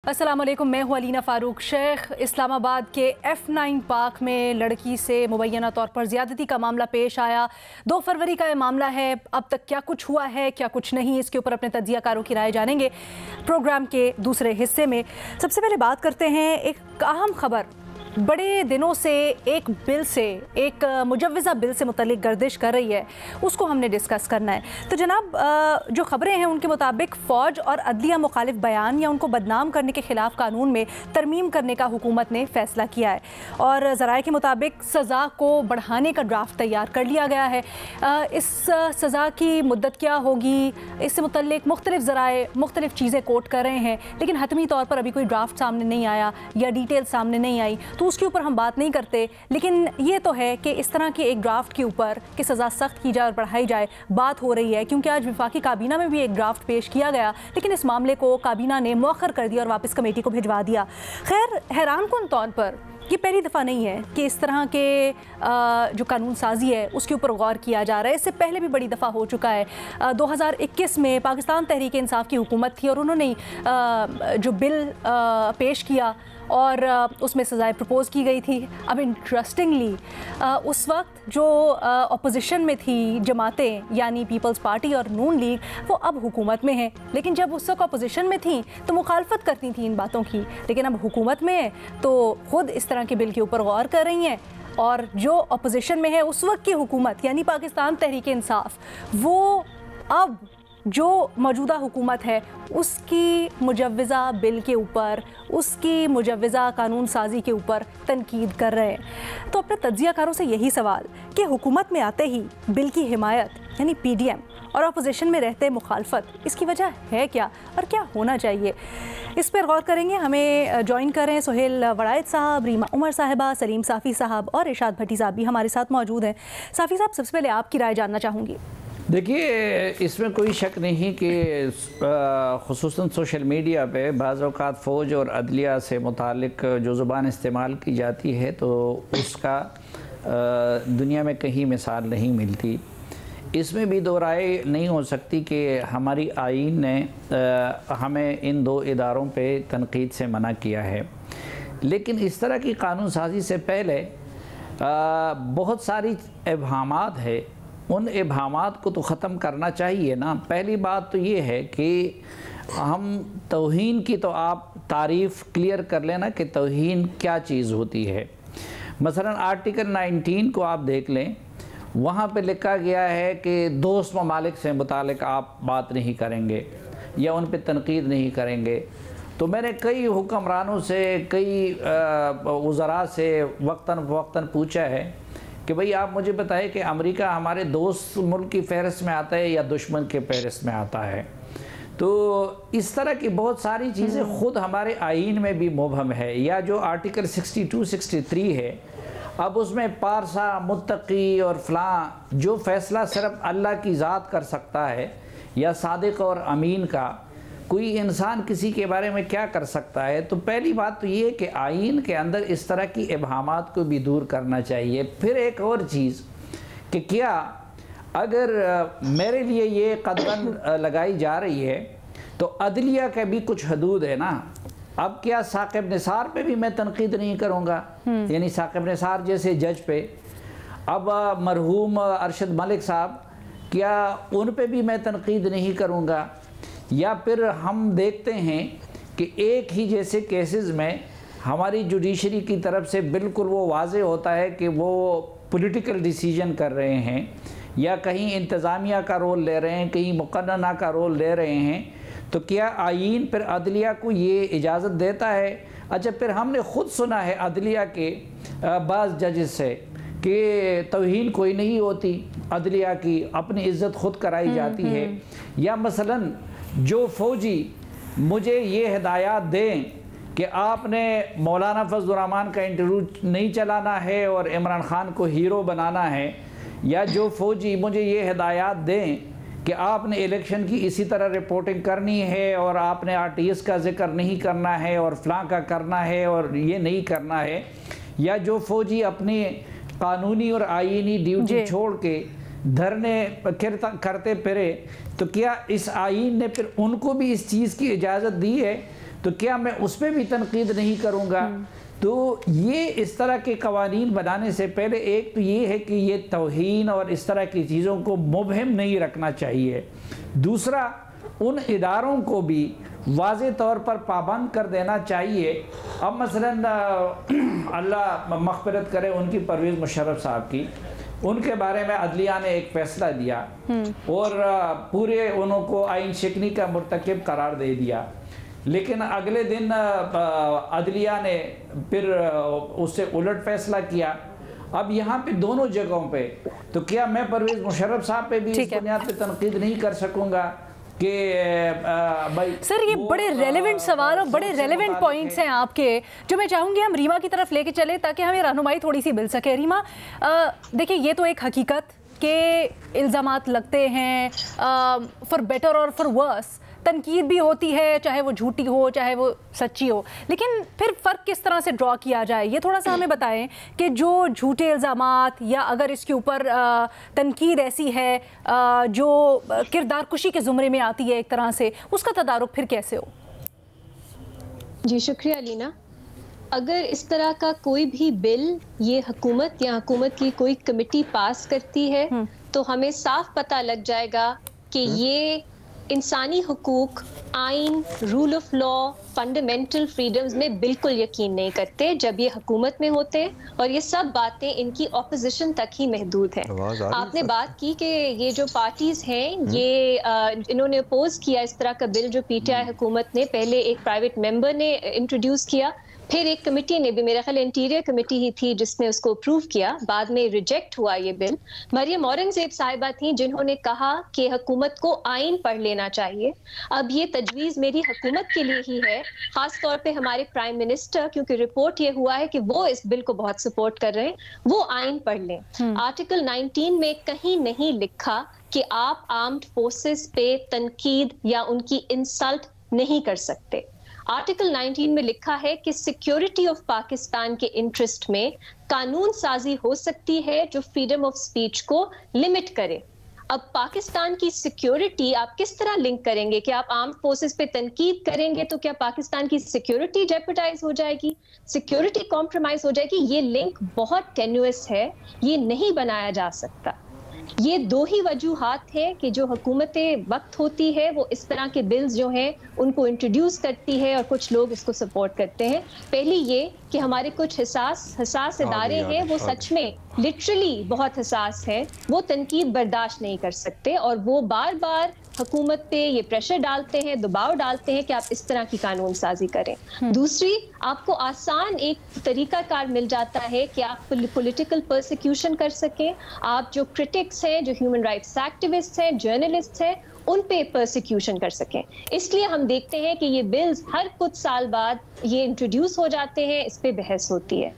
अस्सलाम वालेकुम, मैं हूँ अलीना फ़ारूक शेख। इस्लामाबाद के F9 पार्क में लड़की से मुबैना तौर पर ज़्यादती का मामला पेश आया। 2 फरवरी का ये मामला है। अब तक क्या कुछ हुआ है, क्या कुछ नहीं, इसके ऊपर अपने तज्ज़ियाकारों की राय जानेंगे प्रोग्राम के दूसरे हिस्से में। सबसे पहले बात करते हैं एक अहम खबर। बड़े दिनों से एक बिल से, एक मुजव्वज़ा बिल से मुतल्लिक गर्दिश कर रही है, उसको हमने डिस्कस करना है। तो जनाब, जो ख़बरें हैं उनके मुताबिक फ़ौज और अदलिया मुखालिफ बयान या उनको बदनाम करने के ख़िलाफ़ कानून में तरमीम करने का हुकूमत ने फ़ैसला किया है और ज़राए के मुताबिक सज़ा को बढ़ाने का ड्राफ्ट तैयार कर लिया गया है। इस सज़ा की मुद्दत क्या होगी, इससे मुतल्लिक मुख्तलिफ ज़राए मुख्तलिफ चीज़ें कोट कर रहे हैं, लेकिन हतमी तौर पर अभी कोई ड्राफ्ट सामने नहीं आया या डिटेल सामने नहीं आई, तो उसके ऊपर हम बात नहीं करते। लेकिन ये तो है कि इस तरह के एक ड्राफ्ट के ऊपर कि सज़ा सख्त की जाए और बढ़ाई जाए, बात हो रही है, क्योंकि आज वफाकी काबीना में भी एक ड्राफ्ट पेश किया गया, लेकिन इस मामले को काबीना ने मौखर कर दिया और वापस कमेटी को भिजवा दिया। खैर, हैरान कुन तौर पर ये पहली दफ़ा नहीं है कि इस तरह के जो कानून साजी है उसके ऊपर गौर किया जा रहा है। इससे पहले भी बड़ी दफ़ा हो चुका है। 2021 में पाकिस्तान तहरीक इंसाफ की हुकूमत थी और उन्होंने जो बिल पेश किया और उसमें सज़ाएँ प्रपोज़ की गई थी। अब इंटरेस्टिंगली उस वक्त जो अपोजिशन में थी जमातें, यानी पीपल्स पार्टी और नून लीग, वो अब हुकूमत में हैं, लेकिन जब उस वक्त अपोजिशन में थी तो मुखालफत करती थी इन बातों की, लेकिन अब हुकूमत में है तो ख़ुद इस तरह के बिल के ऊपर गौर कर रही हैं। और जो अपोजिशन में है उस वक्त की हुकूमत, यानी पाकिस्तान तहरीक इंसाफ, वो अब जो मौजूदा हुकूमत है उसकी मुजव्वज़ा बिल के ऊपर, उसकी मुजव्वज़ा कानून साजी के ऊपर तनकीद कर रहे हैं। तो अपने तज्ज़ियाकारों से यही सवाल कि हुकूमत में आते ही बिल की हिमायत यानी PDM और अपोजिशन में रहते मुखालफत, इसकी वजह है क्या और क्या होना चाहिए, इस पर गौर करेंगे। हमें ज्वाइन कर रहे हैं सुहेल वड़ाइद साहब, रीमा उमर साहिबा, सलीम साफ़ी साहब और इरशाद भट्टी साहब भी हमारे साथ मौजूद हैं। साफ़ी साहब, सबसे पहले आपकी राय जानना चाहूँगी। देखिए, इसमें कोई शक नहीं कि ख़ुसूसन सोशल मीडिया पे बाज़ औक़ात फ़ौज और अदलिया से मुतालिक जो ज़ुबान इस्तेमाल की जाती है तो उसका दुनिया में कहीं मिसाल नहीं मिलती। इसमें भी दो राय नहीं हो सकती कि हमारी आईन ने हमें इन दो इदारों पे तनकीद से मना किया है, लेकिन इस तरह की कानून साजी से पहले बहुत सारी इबहामात है, उन इबहामात को तो ख़त्म करना चाहिए ना। पहली बात तो ये है कि हम तौहीन की तो आप तारीफ़ क्लियर कर लेना कि तौहीन क्या चीज़ होती है। मसलन आर्टिकल 19 को आप देख लें, वहाँ पे लिखा गया है कि दोस्त ममालिक से मुतालिक आप बात नहीं करेंगे या उन पे तनकीद नहीं करेंगे। तो मैंने कई हुक्मरानों से, कई वज़रा से वक्तन फ़वक्तन पूछा है कि भाई आप मुझे बताएं कि अमेरिका हमारे दोस्त मुल्क की फ़हरिस्त में आता है या दुश्मन के फ़हरिस्त में आता है। तो इस तरह की बहुत सारी चीज़ें ख़ुद हमारे आईन में भी मुबहम है। या जो आर्टिकल 62-63 है, अब उसमें पारसा, मुत्तकी और फ़लाँ, जो फ़ैसला सिर्फ अल्लाह की ज़ात कर सकता है या सादिक और अमीन का, कोई इंसान किसी के बारे में क्या कर सकता है। तो पहली बात तो ये है कि आईन के अंदर इस तरह की इबहामात को भी दूर करना चाहिए। फिर एक और चीज़ कि क्या अगर मेरे लिए ये कदम लगाई जा रही है तो अदलिया का भी कुछ हदूद है ना। अब क्या साकिब निसार पे भी मैं तनकीद नहीं करूँगा, यानी साकिब निसार जैसे जज पे, अब मरहूम अरशद मलिक साहब, क्या उन पे भी मैं तनकीद नहीं करूँगा। या फिर हम देखते हैं कि एक ही जैसे केसेस में हमारी जुडिशरी की तरफ से बिल्कुल वो वाज़े होता है कि वो पॉलिटिकल डिसीजन कर रहे हैं या कहीं इंतज़ामिया का रोल ले रहे हैं, कहीं मुक़न्नना का रोल ले रहे हैं। तो क्या आईन फिर अदलिया को ये इजाज़त देता है? अच्छा, फिर हमने ख़ुद सुना है अदलिया के बाज़ जजेस से कि तौहीन कोई नहीं होती, अदलिया की अपनी इज़्ज़त ख़ुद कराई जाती है। या मसलन जो फ़ौजी मुझे ये हिदायत दें कि आपने मौलाना फजलुर रहमान का इंटरव्यू नहीं चलाना है और इमरान ख़ान को हीरो बनाना है, या जो फ़ौजी मुझे ये हिदायत दें कि आपने इलेक्शन की इसी तरह रिपोर्टिंग करनी है और आपने RTS का ज़िक्र नहीं करना है और फ़लाँ का करना है और ये नहीं करना है, या जो फ़ौजी अपनी कानूनी और आईनी ड्यूटी छोड़ के धरने करते फिरे, तो क्या इस आईन ने फिर उनको भी इस चीज़ की इजाज़त दी है? तो क्या मैं उस पर भी तनकीद नहीं करूँगा? तो ये इस तरह के कवानीन बनाने से पहले एक तो ये है कि ये तौहीन और इस तरह की चीज़ों को मुबहम नहीं रखना चाहिए। दूसरा, उन इदारों को भी वाज़े तौर पर पाबंद कर देना चाहिए। अब मसलन अल्लाह मग़फ़िरत करे उनकी परवेज़ मुशर्रफ साहब की, उनके बारे में अदलिया ने एक फ़ैसला दिया और पूरे उनको आइन शिकनी का मुर्तकिब करार दे दिया, लेकिन अगले दिन अदलिया ने फिर उससे उलट फ़ैसला किया। अब यहाँ पे दोनों जगहों पे तो क्या मैं परवेज़ मुशर्रफ साहब पे भी इस बुनियाद पे तनकीद नहीं कर सकूँगा कि भाई? सर, ये बड़े रेलेवेंट सवाल और बड़े रेलेवेंट पॉइंट्स हैं आपके, जो मैं चाहूँगी हम रीमा की तरफ लेके चले ताकि हमें रहनुमाई थोड़ी सी मिल सके। रीमा, देखिए, ये तो एक हकीकत के इल्ज़ामात लगते हैं, फॉर बेटर और फॉर वर्स तनकीद भी होती है, चाहे वो झूठी हो चाहे वो सच्ची हो, लेकिन फिर फ़र्क किस तरह से ड्रॉ किया जाए, ये थोड़ा सा हमें बताएं कि जो झूठे इल्ज़ामात या अगर इसके ऊपर तनकीद ऐसी है जो किरदार कुशी के ज़ुमरे में आती है एक तरह से, उसका तदारुक फिर कैसे हो? जी शुक्रिया अलीना। अगर इस तरह का कोई भी बिल ये हुकूमत या हुकूमत की कोई कमेटी पास करती है तो हमें साफ पता लग जाएगा कि ये इंसानी हुकूक, आइन, rule of law, fundamental freedoms में बिल्कुल यकीन नहीं करते जब ये हुकूमत में होते हैं, और ये सब बातें इनकी ऑपोजिशन तक ही महदूद है। आपने बात की कि ये जो पार्टीज हैं ये इन्होंने अपोज किया इस तरह का बिल जो पीटीआई हुकूमत ने, पहले एक प्राइवेट मेंबर ने इंट्रोड्यूस किया, फिर एक कमेटी ने भी, मेरा ख्याल इंटीरियर कमेटी ही थी जिसने उसको अप्रूव किया, बाद में रिजेक्ट हुआ ये बिल। मरियम औरंगजेब साहिबा थी जिन्होंने कहा कि हुकूमत को आइन पढ़ लेना चाहिए। अब ये तजवीज़ मेरी हुकूमत के लिए ही है, खास तौर पे हमारे प्राइम मिनिस्टर, क्योंकि रिपोर्ट ये हुआ है कि वो इस बिल को बहुत सपोर्ट कर रहे हैं, वो आइन पढ़ लें। आर्टिकल 19 में कहीं नहीं लिखा कि आप आर्म्ड फोर्सेस पे तनकीद या उनकी इंसल्ट नहीं कर सकते। आर्टिकल 19 में लिखा है कि सिक्योरिटी ऑफ पाकिस्तान के इंटरेस्ट में कानून साजी हो सकती है जो फ्रीडम ऑफ स्पीच को लिमिट करे। अब पाकिस्तान की सिक्योरिटी आप किस तरह लिंक करेंगे कि आप आर्म्ड फोर्सेस पे तनकीद करेंगे तो क्या पाकिस्तान की सिक्योरिटी जेपरडाइज हो जाएगी, सिक्योरिटी कॉम्प्रोमाइज हो जाएगी? ये लिंक बहुत टेन्युअस है, ये नहीं बनाया जा सकता। ये दो ही वजूहात है कि जो हुकूमतें वक्त होती है वो इस तरह के बिल्स जो हैं उनको इंट्रोड्यूस करती है और कुछ लोग इसको सपोर्ट करते हैं। पहली ये कि हमारे कुछ हसास इदारे हैं, वो सच में लिटरली बहुत हसास है, वो तनकीद बर्दाश्त नहीं कर सकते और वो बार बार हुकूमत पे ये प्रेशर डालते हैं, दबाव डालते हैं कि आप इस तरह की कानून साजी करें। दूसरी, आपको आसान एक तरीकाकार मिल जाता है कि आप पॉलिटिकल परसिक्यूशन कर सकें। आप जो क्रिटिक्स हैं, जो ह्यूमन राइट्स एक्टिविस्ट हैं, जर्नलिस्ट हैं, उन पे परसिक्यूशन कर सकें। इसलिए हम देखते हैं कि ये बिल्स हर कुछ साल बाद ये इंट्रोड्यूस हो जाते हैं, इस पे बहस होती है।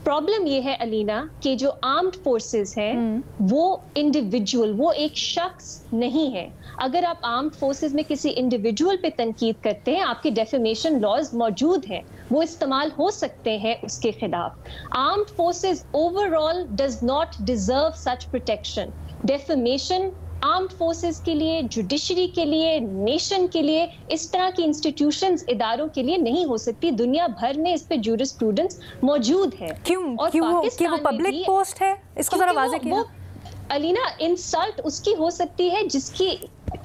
प्रॉब्लम ये है अलीना कि जो आर्म्ड फोर्सेस हैं वो इंडिविजुअल, वो एक शख्स नहीं है। अगर आप आर्म्ड फोर्सेस में किसी इंडिविजुअल पे तनकीद करते हैं, आपके डेफेमेशन लॉज मौजूद हैं, वो इस्तेमाल हो सकते हैं उसके खिलाफ। Armed forces overall does not deserve such protection. Defamation armed forces के लिए, जुडिशरी के लिए, नेशन के लिए, इस तरह की इंस्टीट्यूशंस, इदारों के लिए नहीं हो सकती। दुनिया भर में इस पे जूरिस्प्रूडेंस मौजूद है। क्यों वो पब्लिक पोस्ट है? इसको जरा वाज़ेह कीजिए। अलीना, इंसल्ट उसकी हो सकती है जिसकी,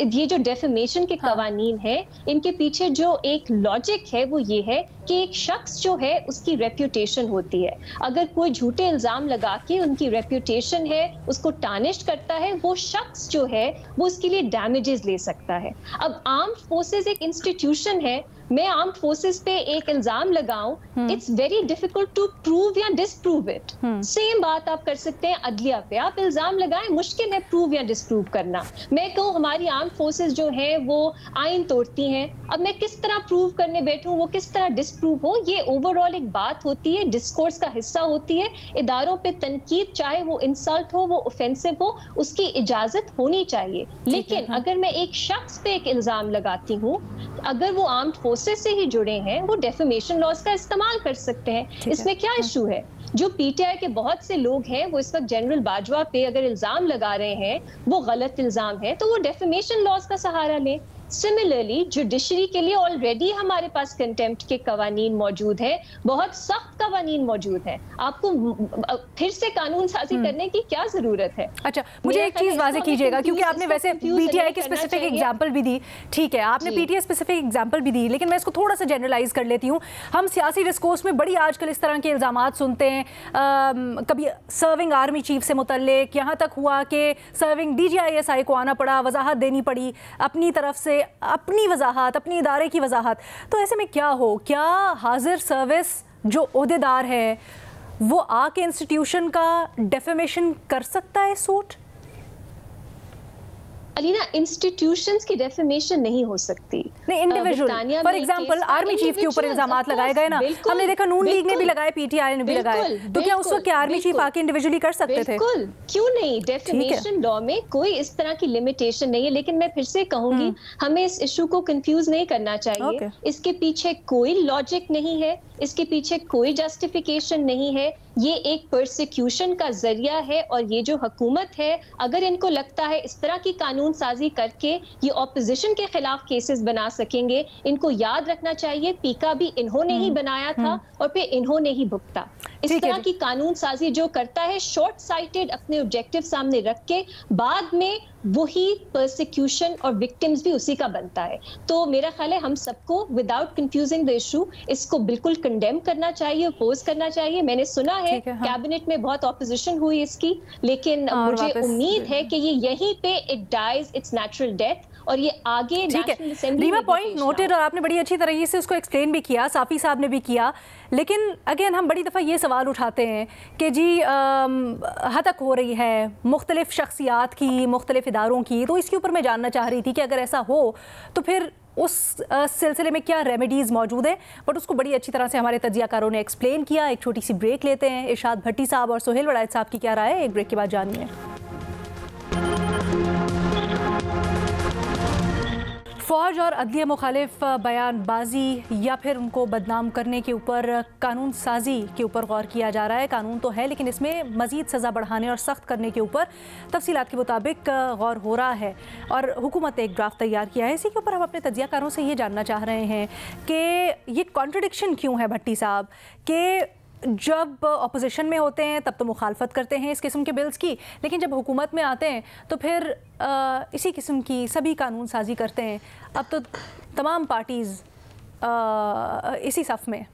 ये जो डेफेमेशन के कवानीन है इनके पीछे जो एक लॉजिक है वो ये है कि एक शख्स जो है उसकी रेप्यूटेशन होती है। अगर कोई झूठे इल्जाम लगा के उनकी रेप्यूटेशन है उसको टार्निश करता है, वो शख्स जो है वो उसके लिए डैमेजेस ले सकता है। अब आर्म्ड फोर्सेस एक इंस्टीट्यूशन है, मैं आर्म्ड फोर्सेस पे एक इल्जाम लगाऊं, it's very difficult to prove या डिसप्रूव इट। सेम बात आप कर सकते हैं अदलिया पे, आप इल्जाम लगाएं, मुश्किल है प्रूव या डिसप्रूव करना। मैं कहूँ हमारी आर्म्ड फोर्सेस जो है वो आइन तोड़ती हैं, अब मैं किस तरह प्रूव करने बैठूं, वो किस तरह डिसप्रूव हो, ये ओवरऑल एक बात होती है, डिस्कोर्स का हिस्सा होती है। इदारों पे तनकीद, चाहे वो इंसल्ट हो, वो ऑफेंसिव हो, उसकी इजाजत होनी चाहिए। लेकिन अगर मैं एक शख्स पे एक इल्जाम लगाती हूँ, अगर वो आर्म्ड फोर्सेस से ही जुड़े हैं, वो डेफेमेशन लॉज का इस्तेमाल कर सकते हैं। इसमें क्या इशू है? जो पीटीआई के बहुत से लोग हैं वो इस वक्त जनरल बाजवा पे अगर इल्जाम लगा रहे हैं, वो गलत इल्जाम है, तो वो डेफेमेशन लॉज का सहारा लें। सिमिलरली जुडिशरी के लिए ऑलरेडी हमारे पास कंटेम्प्ट के कवानीन मौजूद है, बहुत सख्त कवानीन मौजूद है, आपको फिर से कानून साजी करने की क्या जरूरत है? अच्छा, मुझे एक चीज वाज़ेह कीजिएगा, क्योंकि आपने वैसे पीटीआई की स्पेसिफिक एग्जांपल भी दी, ठीक है, आपने पीटीआई स्पेसिफिक एग्जांपल भी दी, लेकिन मैं इसको थोड़ा सा जनरलाइज कर लेती हूँ। हम सियासी डिस्कोर्स में बड़ी आजकल इस तरह के इल्जामात सुनते हैं, कभी सर्विंग आर्मी चीफ से मुतल्लिक, यहाँ तक हुआ कि सर्विंग DGISI को आना पड़ा, वजाहत देनी पड़ी अपनी तरफ से, अपनी वजाहत, अपनी इदारे की वजाहत। तो ऐसे में क्या हो, क्या हाजिर सर्विस जो ओहदेदार है वो आके इंस्टीट्यूशन का डेफेमेशन कर सकता है सूट? अलीना, इंस्टीट्यूशंस की डेफेमेशन नहीं हो सकती, नहीं individual. For example army chief के ऊपर इल्जामात लगाए गए ना, हमने देखा नून लीग ने भी लगाए, पीटीआई ने भी लगाए, तो क्या उस वक्त के आर्मी चीफ आके इंडिविजुअली कर सकते थे? बिल्कुल, क्यों नहीं? डेफेमेशन लॉ में कोई इस तरह की लिमिटेशन नहीं है, लेकिन मैं फिर से कहूंगी हमें इस इशू को कंफ्यूज नहीं करना चाहिए। इसके पीछे कोई लॉजिक नहीं है, इसके पीछे कोई जस्टिफिकेशन नहीं है, ये एक परसिक्यूशन का जरिया है। और ये जो हुकूमत है, अगर इनको लगता है इस तरह की कानून साजी करके ये ऑपोजिशन के खिलाफ केसेस बना सकेंगे, इनको याद रखना चाहिए पीका भी इन्होंने ही बनाया था और फिर इन्होंने ही भुगता। इस तरह की कानून साजी जो करता है शॉर्ट साइटेड, अपने ऑब्जेक्टिव सामने रख के, बाद में वही परसिक्यूशन और विक्टिम्स भी उसी का बनता है। तो मेरा ख्याल है हम सबको विदाउट कंफ्यूजिंग द इशू इसको बिल्कुल कंडेम करना चाहिए, अपोज करना चाहिए। मैंने सुना है कैबिनेट में बहुत ऑपोजिशन हुई इसकी, लेकिन मुझे उम्मीद है कि ये यहीं पे it dies it's natural death और ये आगे national assembly. Reema, point noted और आपने बड़ी अच्छी तरीके से उसको एक्सप्लेन भी किया, साफी साहब ने भी किया, लेकिन अगेन हम बड़ी दफ़ा ये सवाल उठाते हैं कि जी हतक हो रही है मुख्तलिफ शख्सियात की, मुख्तलिफ इदारों की, तो इसके ऊपर मैं जानना चाह रही थी कि अगर ऐसा हो तो फिर उस सिलसिले में क्या रेमेडीज़ मौजूद है। बट उसको बड़ी अच्छी तरह से हमारे तजियाकारों ने एक्सप्लेन किया। एक छोटी सी ब्रेक लेते हैं, इरशाद भट्टी साहब और सोहेल वड़ायत साहब की क्या राय है, एक ब्रेक के बाद जानिए। फ़ौज और अदलिया मुखालिफ बयानबाजी या फिर उनको बदनाम करने के ऊपर कानून साजी के ऊपर गौर किया जा रहा है। कानून तो है लेकिन इसमें मज़ीद सज़ा बढ़ाने और सख्त करने के ऊपर तफसीलात के मुताबिक गौर हो रहा है और हुकूमत ने एक ड्राफ्ट तैयार किया है। इसी के ऊपर हम अपने तजियाकारों से ये जानना चाह रहे हैं कि ये कॉन्ट्रडिक्शन क्यों है भट्टी साहब, कि जब अपोजिशन में होते हैं तब तो मुखालफत करते हैं इस किस्म के बिल्स की, लेकिन जब हुकूमत में आते हैं तो फिर इसी किस्म की सभी कानून साजी करते हैं। अब तो तमाम पार्टीज़ इसी सफ़ में।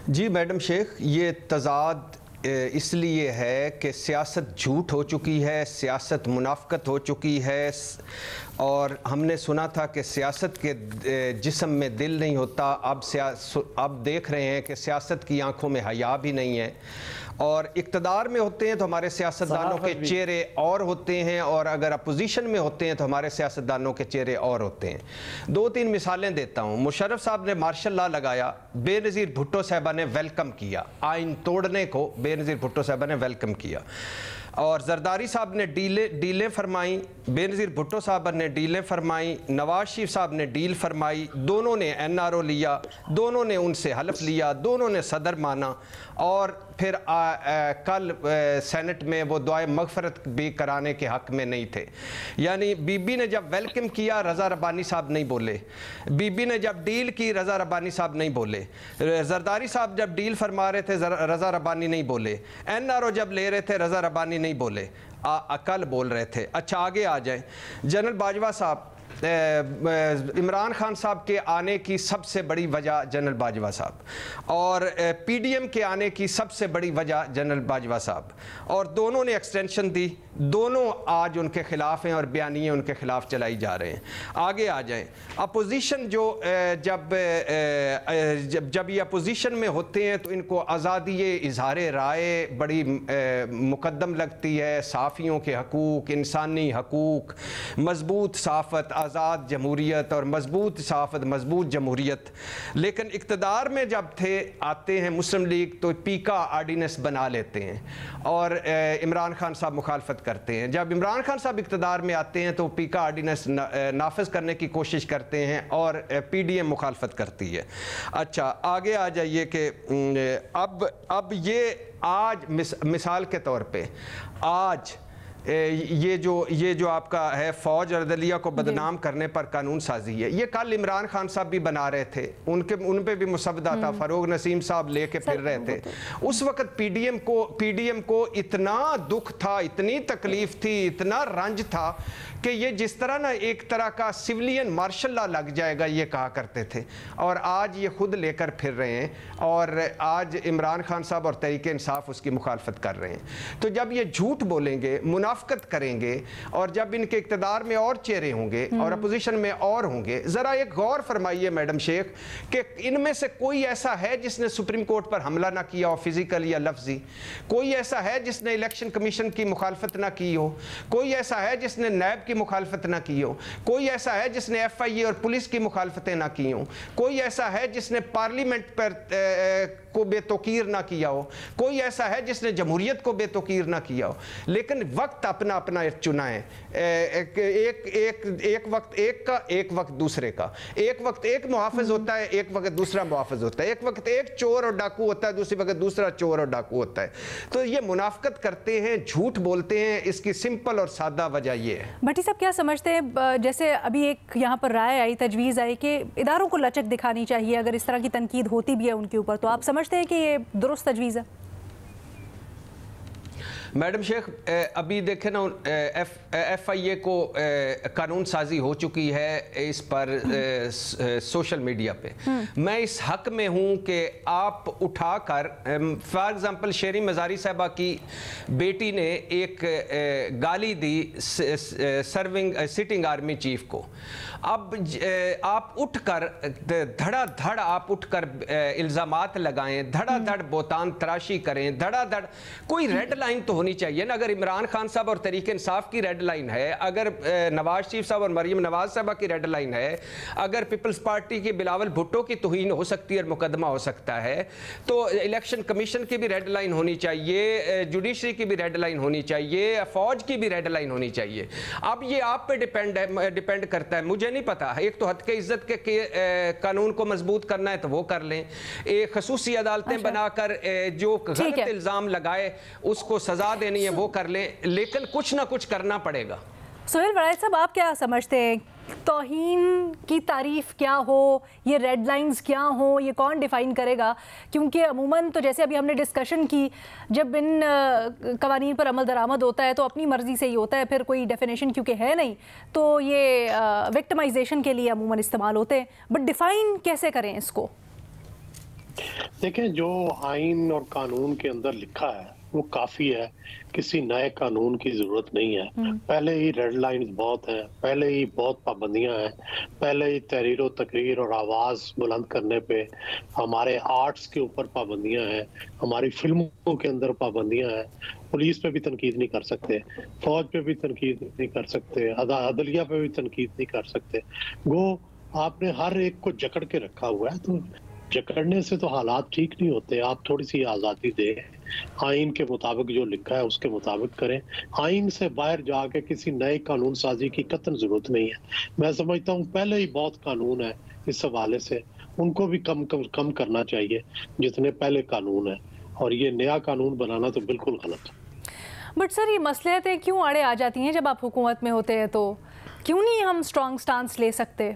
जी मैडम शेख, ये तज़ाद इसलिए है कि सियासत झूठ हो चुकी है, सियासत मुनाफ़कत हो चुकी है और हमने सुना था कि सियासत के जिस्म में दिल नहीं होता। अब देख रहे हैं कि सियासत की आंखों में हया भी नहीं है और इक़्तिदार में होते हैं तो हमारे सियासतदानों के चेहरे और होते हैं और अगर अपोजिशन में होते हैं तो हमारे सियासतदानों के चेहरे और होते हैं। 2-3 मिसालें देता हूँ। मुशर्रफ साहब ने मार्शल लॉ लगाया, बेनज़ीर भुट्टो साहबा ने वेलकम किया, आइन तोड़ने को बेनज़ीर भुट्टो साहबा ने वेलकम किया। और जरदारी साहब ने डीलें फरमाई, बेनज़ीर भुट्टो साहब ने डीलें फरमाई, नवाज शरीफ साहब ने डील फरमाई, दोनों ने NRO लिया, दोनों ने उनसे हलफ लिया, दोनों ने सदर माना और फिर कल सेनेट में वो दुआए मगफरत भी कराने के हक़ में नहीं थे। यानी बीबी ने जब वेलकम किया रज़ा रब्बानी साहब नहीं बोले, बीबी ने जब डील की रज़ा रब्बानी साहब नहीं बोले, जरदारी साहब जब डील फरमा रहे थे रज़ा रब्बानी नहीं बोले, NRO जब ले रहे थे रज़ा रब्बानी नहीं बोले, कल बोल रहे थे। अच्छा आगे आ जाए, जनरल बाजवा साहब, इमरान खान साहब के आने की सबसे बड़ी वजह जनरल बाजवा साहब और PDM के आने की सबसे बड़ी वजह जनरल बाजवा साहब, और दोनों ने एक्सटेंशन दी, दोनों आज उनके खिलाफ हैं और बयानिए उनके खिलाफ चलाई जा रहे हैं। आगे आ जाएं, अपोजिशन जो जब ये अपोजिशन में होते हैं तो इनको आज़ादी इजहार राय बड़ी मुकद्दम लगती है, साफ़ियों के हकूक़, इंसानी हकूक़, मजबूत सहाफ़त, आज़ाद जमहूरियत और मजबूत सहाफ़त, मजबूत जमहूरियत। लेकिन इक़्तिदार में जब आते हैं मुस्लिम लीग तो पीका आर्डिनेंस बना लेते हैं और इमरान खान साहब मुखालफत करते हैं। जब इमरान खान साहब इक़्तिदार में आते हैं तो पीका आर्डिनेंस नाफिज करने की कोशिश करते हैं और PDM मुखालफत करती है। अच्छा आगे आ जाइए कि अब ये आज मिसाल के तौर पे आज ये जो आपका है फौज और अदलिया को बदनाम करने पर कानून साजी है। ये कल इमरान खान साहब भी बना रहे थे, उन पे भी मुसवदा था, फरोग नसीम साहब लेके फिर रहे थे। उस वक्त पीडीएम को इतना दुख था, इतनी तकलीफ थी, इतना रंज था कि ये जिस तरह ना एक तरह का सिविलियन मार्शल लॉ लग जाएगा ये कहा करते थे, और आज ये खुद लेकर फिर रहे हैं और आज इमरान खान साहब और तहरीक इंसाफ उसकी मुखालफत कर रहे हैं। तो जब ये झूठ बोलेंगे, मुनाफकत करेंगे और जब इनके इक़्तिदार में और चेहरे होंगे और अपोजिशन में और होंगे, ज़रा एक गौर फरमाइए मैडम शेख कि इनमें से कोई ऐसा है जिसने सुप्रीम कोर्ट पर हमला ना किया हो फिजिकल या लफ्जी? कोई ऐसा है जिसने इलेक्शन कमीशन की मुखालफत ना की हो? कोई ऐसा है जिसने नैब की मुखालफत ना की हो? कोई ऐसा है जिसने FIA और पुलिस की मुखालफतें ना की हो? कोई ऐसा है जिसने पार्लियामेंट पर को बेतौकीर ना किया हो? कोई ऐसा है जिसने जमहूरियत को बेतौकीर ना किया हो? लेकिन वक्त अपना अपना चुना है, एक वक्त एक का, एक वक्त दूसरे का। एक वक्त एक मुहाफिज होता है, एक वक्त दूसरा मुहाफिज होता है। एक वक्त एक चोर और डाकू होता है, दूसरी वक्त दूसरा चोर और डाकू होता है। तो ये मुनाफकत करते हैं, झूठ बोलते हैं, इसकी सिंपल और सादा वजह ये है। भट्टी साहब क्या समझते हैं, जैसे अभी एक यहाँ पर राय आई, तजवीज़ आई कि इदारों को लचक दिखानी चाहिए अगर इस तरह की तनकीद होती भी है उनके ऊपर, तो आप समझते हैं कि ये दुरुस्त तजवीज़ है? मैडम शेख अभी देखें ना, FIA को कानून साजी हो चुकी है इस पर सोशल मीडिया पे। मैं इस हक में हूँ कि आप उठाकर, फॉर एग्जांपल शेरी मज़ारी साहबा की बेटी ने एक गाली दी सिटिंग आर्मी चीफ को। अब आप उठकर धड़ाधड़ आप उठकर इल्ज़ामात लगाएं, धड़ाधड़ बोतान तराशी करें, धड़ाधड़ कोई रेड लाइन तो होनी चाहिए ना। अगर इमरान खान साहब और तहरीक इंसाफ की रेड लाइन है, अगर नवाज शरीफ साहब और मरीम नवाज साहबा की रेड लाइन है, अगर पीपल्स पार्टी के बिलावल भुट्टो की तौहीन हो सकती है और मुकदमा हो सकता है, तो इलेक्शन कमीशन की भी रेड लाइन होनी चाहिए, जुडिशरी की भी रेड लाइन होनी चाहिए, फौज की भी रेड लाइन होनी चाहिए। अब ये आप पे डिपेंड करता है, मुझे नहीं पता। एक तो हद के इज्जत के कानून को मजबूत करना है तो वो कर लें, एक खसूसी अदालतें बनाकर जो गलत इल्जाम लगाए उसको सजा देनी है वो कर लें, लेकिन कुछ ना कुछ करना पड़ेगा। सोहेल वराइद साहब, आप क्या समझते हैं, तौहीन की तारीफ क्या हो, ये रेड लाइंस क्या हो, ये कौन डिफाइन करेगा? क्योंकि अमूमन तो जैसे अभी हमने डिस्कशन की, जब इन कवानीन पर अमल दरामद होता है तो अपनी मर्जी से ही होता है, फिर कोई डेफिनेशन क्योंकि है नहीं, तो ये विक्टिमाइजेशन के लिए अमूमन इस्तेमाल होते हैं। बट डिफाइन कैसे करें इसको? देखें, जो आइन और कानून के अंदर लिखा है वो काफी है, किसी नए कानून की जरूरत नहीं है। पहले ही रेड लाइंस बहुत हैं, पहले ही बहुत पाबंदियां हैं, पहले ही तहरीर और तकरीर और आवाज बुलंद करने पे हमारे आर्ट्स के ऊपर पाबंदियां हैं, हमारी फिल्मों के अंदर पाबंदियां हैं। पुलिस पे भी तनकीद नहीं कर सकते, फौज पे भी तनकीद नहीं कर सकते, अदलिया पे भी तनकीद नहीं कर सकते। गो आपने हर एक को जकड़ के रखा हुआ है, तो जकड़ने से तो हालात ठीक नहीं होते। आप थोड़ी सी आज़ादी दें, आइन के मुताबिक जो लिखा है उसके मुताबिक करें। आइन से बाहर जाके किसी नए कानून साजी की कतई जरूरत नहीं है। मैं समझता हूँ पहले ही बहुत कानून है इस हवाले से, उनको भी कम करना चाहिए जितने पहले कानून है, और ये नया कानून बनाना तो बिल्कुल गलत है। बट सर, ये मसलियतें क्यों आड़े आ जाती हैं जब आप हुकूमत में होते हैं? तो क्यों नहीं हम स्ट्रॉन्ग स्टांस ले सकते?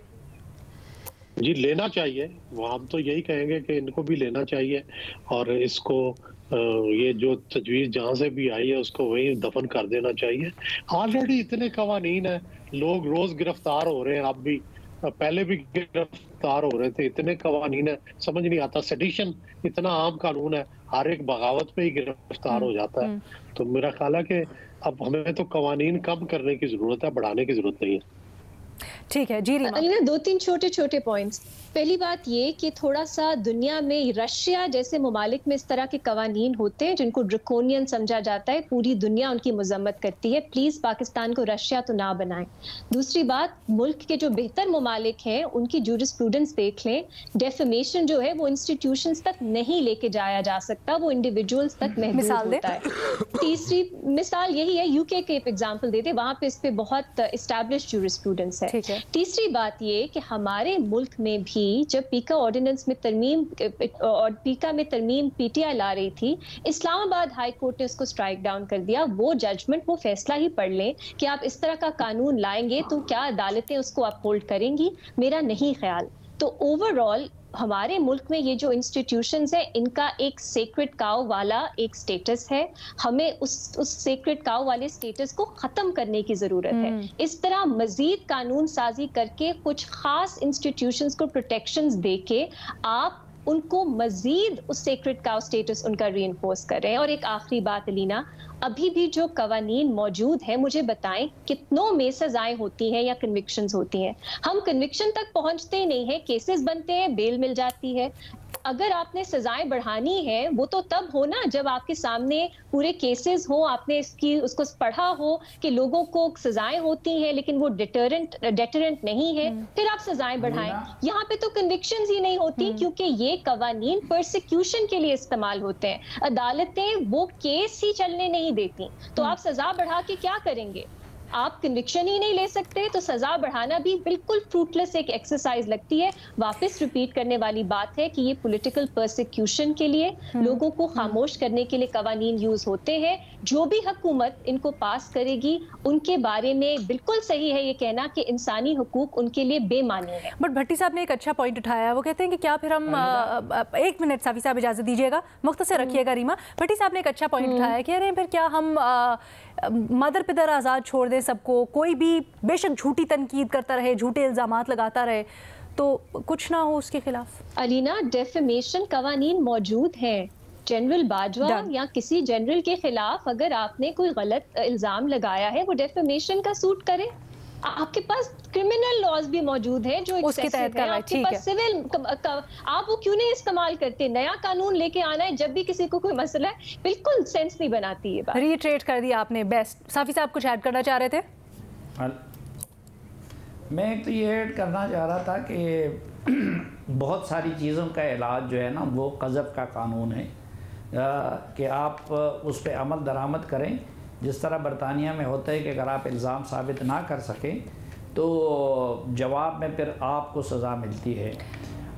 जी लेना चाहिए, वो हम तो यही कहेंगे कि इनको भी लेना चाहिए, और इसको ये जो तजवीज़ जहाँ से भी आई है उसको वही दफन कर देना चाहिए। ऑलरेडी इतने कवानीन है, लोग रोज गिरफ्तार हो रहे हैं, अब भी पहले भी गिरफ्तार हो रहे थे, इतने कवानीन है, समझ नहीं आता। सेडिशन इतना आम कानून है, हर एक बगावत पे ही गिरफ्तार हो जाता है। तो मेरा ख्याल है कि अब हमें तो कवानीन कम करने की जरूरत है, बढ़ाने की जरूरत नहीं है। ठीक है जी अलीना, दो तीन छोटे छोटे पॉइंट्स। पहली बात ये कि थोड़ा सा दुनिया में रशिया जैसे ममालिक में इस तरह के कवानीन होते हैं जिनको ड्रकोनियन समझा जाता है, पूरी दुनिया उनकी मजम्मत करती है। प्लीज पाकिस्तान को रशिया तो ना बनाएं। दूसरी बात, मुल्क के जो बेहतर ममालिक हैं उनकी जूरिस्प्रूडेंस देख लें। डेफेमेशन जो है वो इंस्टीट्यूशंस तक नहीं लेके जाया जा सकता, वो इंडिविजुअल्स तक महदूद होता है। तीसरी मिसाल यही है, यूके के एग्जाम्पल देते, वहां पे इस पे बहुत एस्टैब्लिश जूरिस्प्रूडेंस है। है। तीसरी बात ये कि हमारे मुल्क में भी जब पीका ऑर्डिनेंस में तरमीम और पीका में तरमीम पीटीआई ला रही थी, इस्लामाबाद हाई कोर्ट ने उसको स्ट्राइक डाउन कर दिया। वो जजमेंट, वो फैसला ही पढ़ लें कि आप इस तरह का कानून लाएंगे तो क्या अदालतें उसको अपहोल्ड करेंगी? मेरा नहीं ख्याल। तो ओवरऑल हमारे मुल्क में ये जो इंस्टीट्यूशंस है, इनका एक सेक्रेड काउ वाला एक स्टेटस है। हमें उस सेक्रेड काउ वाले स्टेटस को खत्म करने की जरूरत है। इस तरह मजीद कानून साजी करके कुछ खास इंस्टीट्यूशंस को प्रोटेक्शंस देके आप उनको मजीद उस सेक्रेड काउ स्टेटस उनका रीइंफोर्स कर रहे हैं। और एक आखिरी बात अलीना, अभी भी जो कवानीन मौजूद है, मुझे बताएं कितनों में सजाएं होती हैं या कन्विक्शंस होती हैं? हम कन्विक्शन तक पहुंचते ही नहीं है, केसेस बनते हैं, बेल मिल जाती है। अगर आपने सजाएं बढ़ानी है वो तो तब हो ना जब आपके सामने पूरे केसेस हो, आपने उसको पढ़ा हो कि लोगों को सजाएं होती हैं लेकिन वो डेटरेंट नहीं है, फिर आप सजाएं बढ़ाएं। यहाँ पे तो कन्विक्शंस ही नहीं होती क्योंकि ये कवानीन परसिक्यूशन के लिए इस्तेमाल होते हैं। अदालतें वो केस ही चलने नहीं देती, तो आप सजा बढ़ा के क्या करेंगे? आप कन्विक्शन ही नहीं ले सकते, तो सजा बढ़ाना भी बिल्कुल फ्रूटलेस एक एक्सरसाइज लगती है। वापस रिपीट करने वाली बात है कि ये पॉलिटिकल परसिक्यूशन के लिए, लोगों को खामोश करने के लिए कवानीन यूज होते हैं। जो भी हुकूमत इनको पास करेगी उनके बारे में बिल्कुल सही है ये कहना कि इंसानी हुकूक उनके लिए बेमानी है। बट भट्टी साहब ने एक अच्छा पॉइंट उठाया। वो कहते हैं कि क्या फिर हम एक मिनट साफी साहब इजाजत दीजिएगा, मुख्तसर रखिएगा रीमा। भट्टी साहब ने एक अच्छा पॉइंट उठाया, कह रहे हैं फिर क्या हम मदर पिदर आज़ाद छोड़ दें सबको, कोई भी बेशक झूठी तनकीद करता रहे, झूठे इल्ज़ामात लगाता रहे, तो कुछ ना हो उसके खिलाफ? अलीना, डेफेमेशन कवानीन मौजूद हैं। जनरल बाजवा या किसी जनरल के खिलाफ अगर आपने कोई गलत इल्जाम लगाया है, वो डेफेमेशन का सूट करे। आपके पास क्रिमिनल लॉज भी मौजूद हैं जो उसके तहत है, आपके पास सिविल, आप वो क्यों नहीं इस्तेमाल करते? नया कानून लेके आना है जब भी किसी को कोई मसला है, बिल्कुल सेंस नहीं बनाती ये बात। रीट्रेट कर दिया आपने, बेस्ट। साफी साहब कुछ ऐड करना चाह रहे थे? मैं तो ये ऐड करना चाह रहा था कि बहुत सारी चीज़ों का इलाज जो है ना वो क़ज़फ़ का कानून है कि आप उस पर अमल दरामद करें। जिस तरह बरतानिया में होता है कि अगर आप इल्ज़ाम साबित ना कर सकें तो जवाब में फिर आपको सज़ा मिलती है।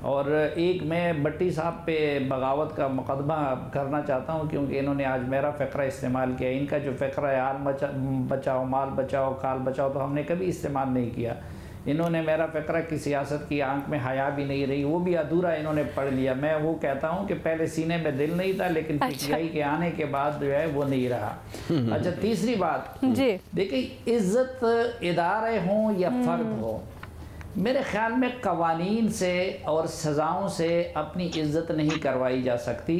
और एक मैं भट्टी साहब पे बगावत का मुकदमा करना चाहता हूँ क्योंकि इन्होंने आज मेरा फ़करा इस्तेमाल किया। इनका जो फ़करा है आल बचाओ, माल बचाओ, काल बचाओ, तो हमने कभी इस्तेमाल नहीं किया। इन्होंने मेरा फ़करा की सियासत की आंख में हया भी नहीं रही, वो भी अधूरा इन्होंने पढ़ लिया। मैं वो कहता हूँ कि पहले सीने में दिल नहीं था लेकिन पीटीआई के आने के बाद जो है वो नहीं रहा। अच्छा, तीसरी बात, देखिए इज़्ज़त इदारे हों या फ़र्द हो, मेरे ख़्याल में कवानीन से और सज़ाओं से अपनी इज़्ज़त नहीं करवाई जा सकती,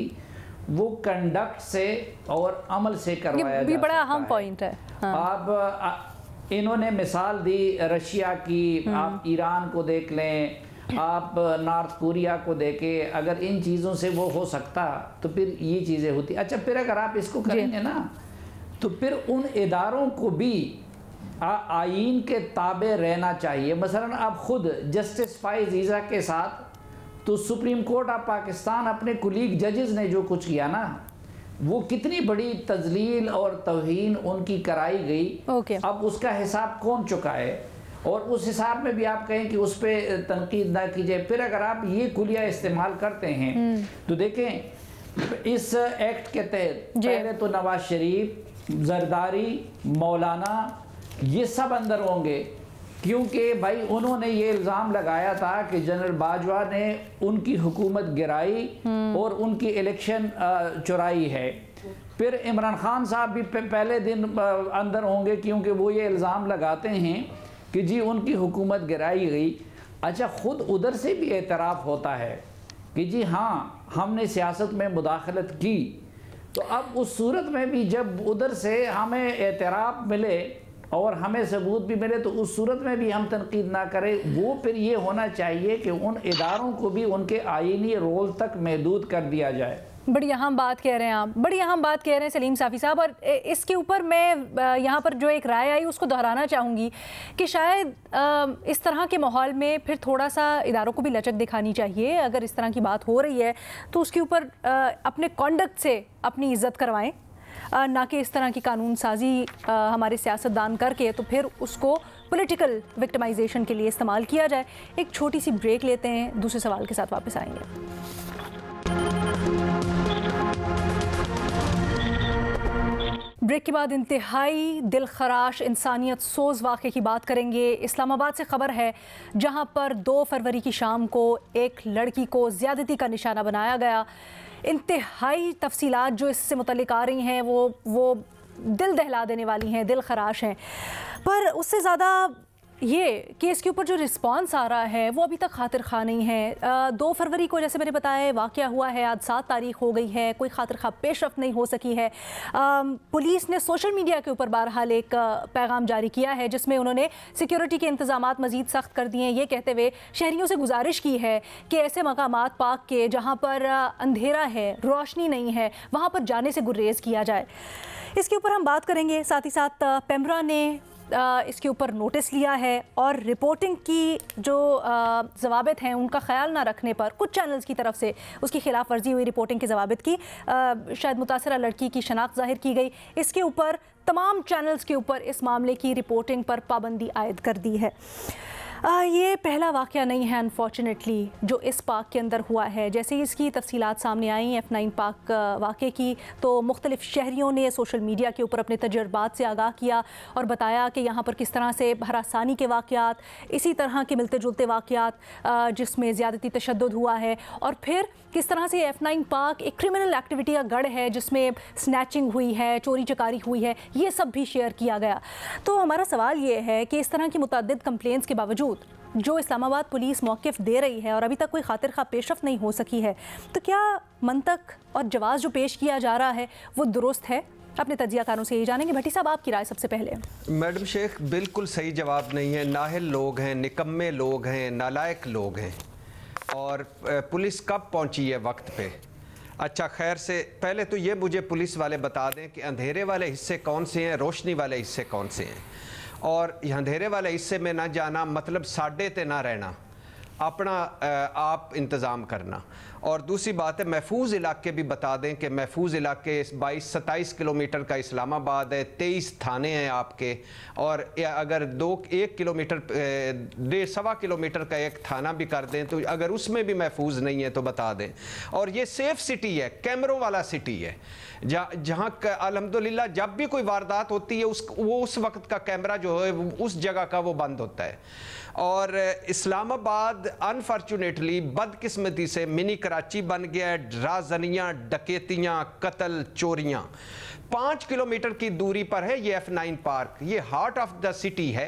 वो कंडक्ट से और अमल से करवाया जा बड़ा सकता अहम पॉइंट है। अब इन्होंने मिसाल दी रशिया की, आप ईरान को देख लें, आप नॉर्थ कोरिया को देखें। अगर इन चीज़ों से वो हो सकता तो फिर ये चीज़ें होती। अच्छा, फिर अगर आप इसको करेंगे ना तो फिर उन इदारों को भी आईन के ताबे रहना चाहिए। मसलन आप खुद जस्टिस फाइज ईज़ा के साथ, तो सुप्रीम कोर्ट ऑफ पाकिस्तान अपने कुलीग जजेस ने जो कुछ किया ना, वो कितनी बड़ी तजलील और तौहीन उनकी कराई गई। अब उसका हिसाब कौन चुकाए? और उस हिसाब में भी आप कहें कि उस पर तनकीद ना कीजिए। फिर अगर आप ये कुलिया इस्तेमाल करते हैं तो देखें इस एक्ट के तहत पहले तो नवाज शरीफ, जरदारी, मौलाना, ये सब अंदर होंगे क्योंकि भाई उन्होंने ये इल्ज़ाम लगाया था कि जनरल बाजवा ने उनकी हुकूमत गिराई और उनकी इलेक्शन चुराई है। फिर इमरान खान साहब भी पहले दिन अंदर होंगे क्योंकि वो ये इल्ज़ाम लगाते हैं कि जी उनकी हुकूमत गिराई गई। अच्छा, ख़ुद उधर से भी एतराफ़ होता है कि जी हाँ हमने सियासत में मुदाखलत की। तो अब उस सूरत में भी जब उधर से हमें एतराफ़ मिले और हमें सबूत भी मिले तो उस सूरत में भी हम तनकीद ना करें। वो फिर ये होना चाहिए कि उन इदारों को भी उनके आईनी रोल तक महदूद कर दिया जाए। बड़ी अहम बात कह रहे हैं आप, बड़ी अहम बात कह रहे हैं सलीम साफ़ी साहब। और इसके ऊपर मैं यहाँ पर जो एक राय आई उसको दोहराना चाहूँगी कि शायद इस तरह के माहौल में फिर थोड़ा सा इदारों को भी लचक दिखानी चाहिए। अगर इस तरह की बात हो रही है तो उसके ऊपर अपने कॉन्डक्ट से अपनी इज़्ज़त करवाएं। ना कि इस तरह की कानून साजी हमारे सियासतदान करके तो फिर उसको पॉलिटिकल विक्टिमाइजेशन के लिए इस्तेमाल किया जाए। एक छोटी सी ब्रेक लेते हैं, दूसरे सवाल के साथ वापस आएंगे। ब्रेक के बाद इंतहाई दिलखराश इंसानियत सोज वाक़े की बात करेंगे। इस्लामाबाद से खबर है जहां पर 2 फरवरी की शाम को एक लड़की को ज़्यादती का निशाना बनाया गया। इंतहाई तफसीलात जो इससे मुतल्लिक आ रही हैं वो दिल दहला देने वाली हैं, दिल खराश हैं। पर उससे ज़्यादा ये केस के ऊपर जो रिस्पांस आ रहा है वो अभी तक खातिर खा नहीं है। 2 फरवरी को जैसे मैंने बताया वाक़या हुआ है, आज 7 तारीख हो गई है, कोई खातिर खा पेशरफ्त नहीं हो सकी है। पुलिस ने सोशल मीडिया के ऊपर बहरहाल एक पैगाम जारी किया है जिसमें उन्होंने सिक्योरिटी के इंतजामात मज़ीद सख्त कर दिए हैं, ये कहते हुए शहरियों से गुजारिश की है कि ऐसे मकामात पाक के जहाँ पर अंधेरा है, रोशनी नहीं है, वहाँ पर जाने से गुरेज किया जाए। इसके ऊपर हम बात करेंगे। साथ ही साथ पेमरा ने इसके ऊपर नोटिस लिया है और रिपोर्टिंग की जो ज़वाबित हैं उनका ख्याल ना रखने पर कुछ चैनल्स की तरफ से उसकी खिलाफ वर्जी हुई रिपोर्टिंग की ज़वाबित की शायद मुतासरा लड़की की शनाख्त ज़ाहिर की गई। इसके ऊपर तमाम चैनल्स के ऊपर इस मामले की रिपोर्टिंग पर पाबंदी आयद कर दी है। ये पहला वाक़या नहीं है अनफॉर्चुनेटली जो इस पार्क के अंदर हुआ है। जैसे ही इसकी तफसीलात सामने आई F9 पार्क वाक़े की तो मुख्तलिफ़ शहरियों ने सोशल मीडिया के ऊपर अपने तजुर्बात से आगाह किया और बताया कि यहाँ पर किस तरह से हरासानी के वाक़यात, इसी तरह के मिलते जुलते वाक़यात जिसमें ज़्यादती तशद्दुद हुआ है और फिर किस तरह से F9 पार्क एक क्रिमिनल एक्टिविटी का गढ़ है जिसमें स्नैचिंग हुई है, चोरी चकारी हुई है, ये सब भी शेयर किया गया। तो हमारा सवाल ये है कि इस तरह की मुतअद्दिद कंप्लेंट्स के बावजूद जो इस्लामाबाद पुलिस मौक़िफ़ दे रही है और अभी तक कोई खातिर खा पेशरफ नहीं हो सकी है, तो क्या मंतक और जवाब जो पेश किया जा रहा है वो दुरुस्त है? अपने तजियाकारों से ये जानेंगे। भट्टी साहब, आपकी राय सबसे पहले। मैडम शेख, बिल्कुल सही जवाब नहीं है। नाहिल लोग हैं, निकम्मे लोग हैं, नालायक लोग हैं और पुलिस कब पहुंची है वक्त पे। अच्छा, खैर से पहले तो ये मुझे पुलिस वाले बता दें कि अंधेरे वाले हिस्से कौन से हैं, रोशनी वाले हिस्से कौन से हैं। और अंधेरे वाले हिस्से में ना जाना मतलब साढ़े ते ना रहना, अपना आप इंतज़ाम करना। और दूसरी बात है महफूज इलाके भी बता दें कि महफूज इलाके 22-27 किलोमीटर का इस्लामाबाद है, 23 थाने हैं आपके, और अगर 1 किलोमीटर 1.25 किलोमीटर का एक थाना भी कर दें तो अगर उसमें भी महफूज नहीं है तो बता दें। और ये सेफ सिटी है, कैमरों वाला सिटी है, जहाँ अल्हम्दुलिल्लाह जब भी कोई वारदात होती है उस वक्त का कैमरा जो है उस जगह का वो बंद होता है। और इस्लामाबाद अनफॉर्चुनेटली बदकिस्मती से मिनी कराची बन गया है। राजनियाँ, डकैतियाँ, कत्ल, चोरियाँ 5 किलोमीटर की दूरी पर है ये F9 पार्क। ये हार्ट ऑफ द सिटी है,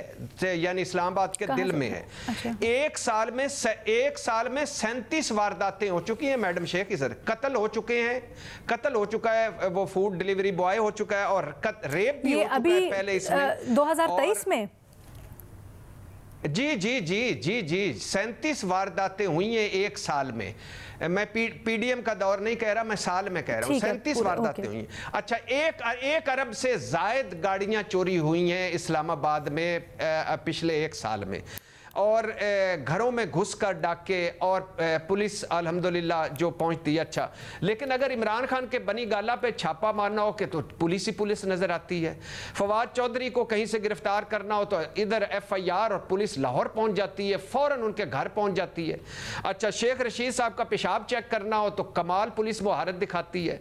यानी इस्लामाबाद के दिल में है। अच्छा। एक साल में 37 वारदातें हो चुकी हैं मैडम शेख। इधर कत्ल हो चुके हैं, कत्ल हो चुका है, वो फूड डिलीवरी बॉय हो चुका है और रेप भी हो चुका है पहले इसमें 2023 में। जी जी जी जी जी 37 वारदातें हुई हैं एक साल में। मैं पीडीएम का दौर नहीं कह रहा, मैं साल में कह रहा हूँ। 37 वारदातें हुई हैं। अच्छा, 1 अरब से जायद गाड़ियां चोरी हुई हैं इस्लामाबाद में पिछले 1 साल में। और घरों में घुसकर डाके और पुलिस अल्हम्दुलिल्लाह जो पहुंचती है। अच्छा, लेकिन अगर इमरान खान के बनी गाला पे छापा मारना हो के तो पुलिस ही पुलिस नजर आती है। फवाद चौधरी को कहीं से गिरफ्तार करना हो तो इधर FIR और पुलिस लाहौर पहुंच जाती है, फौरन उनके घर पहुंच जाती है। अच्छा, शेख रशीद साहब का पेशाब चेक करना हो तो कमाल पुलिस महारत दिखाती है।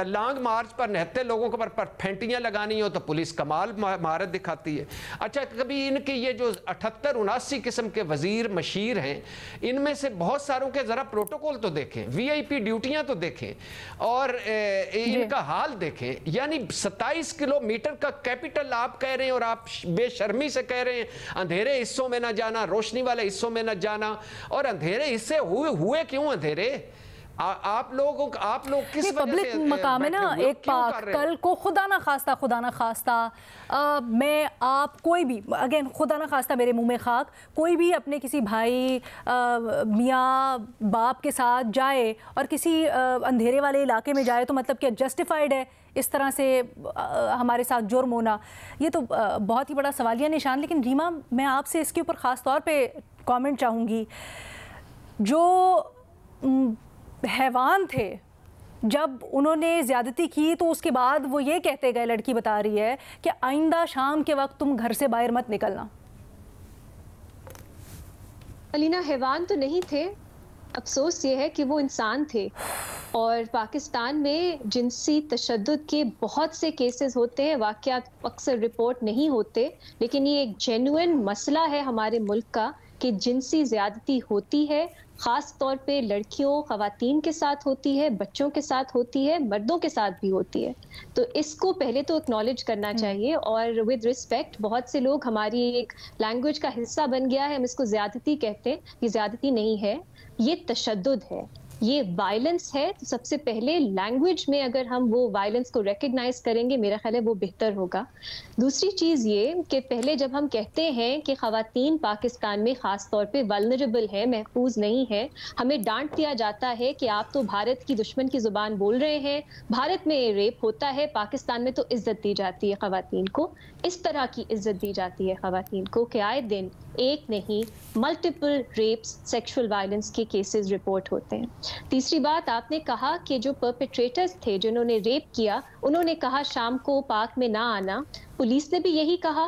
लॉन्ग मार्च पर नहते लोगों के पर फेंटियां लगानी हो तो पुलिस कमाल महारत दिखाती है। अच्छा, कभी इनके ये जो 78-79 किस्म के वजीर मशीर हैं, इनमें से बहुत सारों के जरा प्रोटोकॉल तो देखें, VIP ड्यूटियां तो देखें और इनका हाल देखें। यानी 27 किलोमीटर का कैपिटल आप कह रहे हैं और आप बेशर्मी से कह रहे हैं अंधेरे हिस्सों में ना जाना, रोशनी वाले हिस्सों में ना जाना। और अंधेरे हिस्से हुए क्यों अंधेरे? आप लोग किस पब्लिक मकाम है ना एक पाक। कल को खुदा ना खास्ता मैं आप कोई भी अगेन खुदा ना खास्ता मेरे मुंह में खाक, कोई भी अपने किसी भाई मियाँ बाप के साथ जाए और किसी अंधेरे वाले इलाके में जाए तो मतलब क्या जस्टिफाइड है इस तरह से हमारे साथ जुर्म होना? ये तो बहुत ही बड़ा सवालिया निशान। लेकिन रीमा, मैं आपसे इसके ऊपर ख़ास तौर पे कमेंट चाहूँगी। जो हैवान थे जब उन्होंने ज़्यादती की तो उसके बाद वो ये कहते गए, लड़की बता रही है कि आइंदा शाम के वक्त तुम घर से बाहर मत निकलना। अलीना, हैवान तो नहीं थे, अफसोस ये है कि वो इंसान थे। और पाकिस्तान में जिनसी तशद्दुद के बहुत से केसेस होते हैं, वाक़यात अक्सर रिपोर्ट नहीं होते, लेकिन ये एक जेन्युइन मसला है हमारे मुल्क का कि जिनसी ज़्यादती होती है, ख़ास तौर पे लड़कियों, ख़वातीन के साथ होती है, बच्चों के साथ होती है, मर्दों के साथ भी होती है। तो इसको पहले तो एक्नॉलेज करना चाहिए। और विद रिस्पेक्ट, बहुत से लोग हमारी एक लैंग्वेज का हिस्सा बन गया है, हम इसको ज़्यादती कहते हैं। ये ज़्यादती नहीं है, ये तशद्दुद है, ये वायलेंस है। तो सबसे पहले लैंग्वेज में अगर हम वो वायलेंस को रिकग्नाइज करेंगे, मेरा ख्याल है वो बेहतर होगा। दूसरी चीज़ ये कि पहले जब हम कहते हैं कि ख़वातीन पाकिस्तान में ख़ास तौर पे वल्नरेबल है, महफूज नहीं है, हमें डांट दिया जाता है कि आप तो भारत की दुश्मन की ज़ुबान बोल रहे हैं, भारत में रेप होता है, पाकिस्तान में तो इज्जत दी जाती है ख़वातीन को। इस तरह की इज्जत दी जाती है ख़वातीन को कि आए दिन एक नहीं मल्टीपल रेप्स, सेक्सुअल वायलेंस के केसेस रिपोर्ट होते हैं। तीसरी बात, आपने कहा कि जो परपेट्रेटर्स थे, जिन्होंने रेप किया, उन्होंने कहा शाम को पार्क में ना आना। पुलिस ने भी यही कहा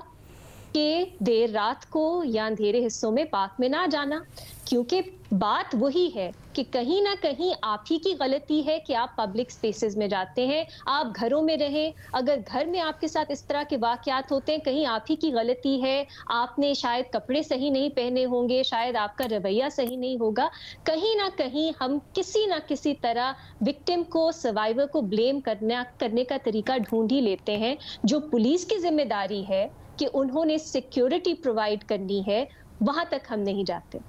कि देर रात को या अंधेरे हिस्सों में पार्क में ना जाना, क्योंकि बात वही है कि कहीं ना कहीं आप ही की गलती है कि आप पब्लिक स्पेसेस में जाते हैं, आप घरों में रहें। अगर घर में आपके साथ इस तरह के वाकयात होते हैं, कहीं आप ही की गलती है, आपने शायद कपड़े सही नहीं पहने होंगे, शायद आपका रवैया सही नहीं होगा। कहीं ना कहीं हम किसी ना किसी तरह विक्टिम को, सर्वाइवर को ब्लेम करने का तरीका ढूंढ ही लेते हैं। जो पुलिस की जिम्मेदारी है कि उन्होंने सिक्योरिटी प्रोवाइड करनी है, वहां तक हम नहीं जाते।